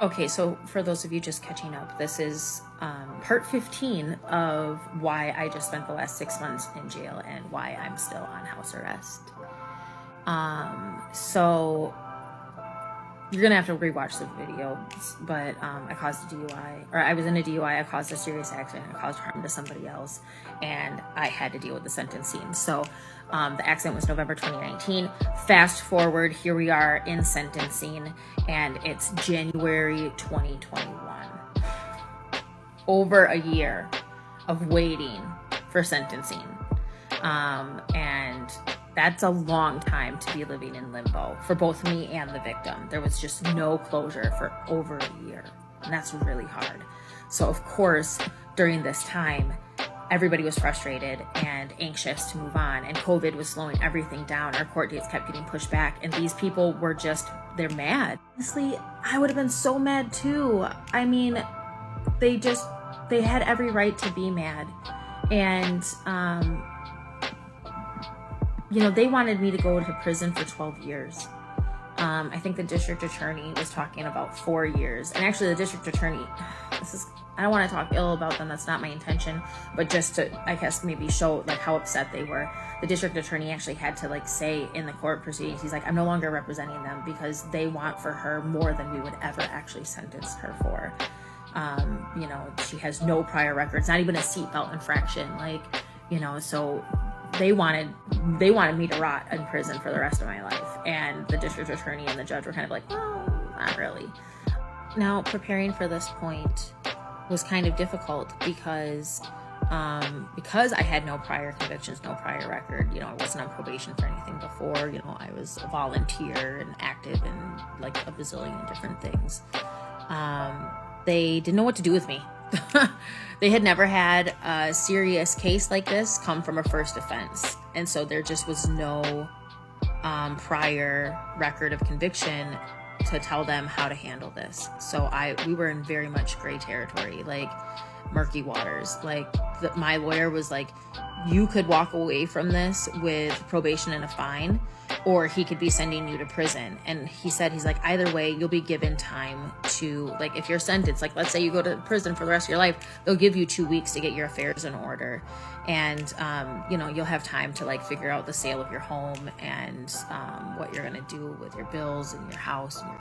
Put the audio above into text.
Okay, so for those of you just catching up, this is part 15 of why I just spent the last 6 months in jail and why I'm still on house arrest. So you're gonna have to rewatch the video, but I caused a DUI, or I was in a DUI, I caused a serious accident, I caused harm to somebody else, and I had to deal with the sentencing. So the accident was November 2019. Fast forward, here we are in sentencing, and it's January 2021. Over a year of waiting for sentencing. And that's a long time to be living in limbo for both me and the victim. There was just no closure for over a year, and that's really hard. So of course, during this time, everybody was frustrated and anxious to move on, and COVID was slowing everything down. Our court dates kept getting pushed back, and these people were they're mad. Honestly, I would have been so mad too. I mean, they had every right to be mad. And, they wanted me to go to prison for 12 years. I think the district attorney was talking about 4 years. And actually the district attorney, I don't want to talk ill about them, that's not my intention, but just to, I guess, maybe show how upset they were. The district attorney actually had to say in the court proceedings, he's like, I'm no longer representing them because they want for her more than we would ever actually sentence her for. She has no prior records, not even a seatbelt infraction, so they wanted me to rot in prison for the rest of my life. And the district attorney and the judge were kind of like, well, not really. Now, preparing for this point was kind of difficult because I had no prior convictions, no prior record. I wasn't on probation for anything before. I was a volunteer and active in a bazillion different things. They didn't know what to do with me. They had never had a serious case like this come from a first offense. And so there just was no prior record of conviction to tell them how to handle this. So we were in very much gray territory, murky waters. My lawyer was like, you could walk away from this with probation and a fine, or he could be sending you to prison. And he's like, either way, you'll be given time to, if you're sentenced, let's say you go to prison for the rest of your life, they'll give you 2 weeks to get your affairs in order. And, you'll have time to figure out the sale of your home and what you're going to do with your bills and your house and your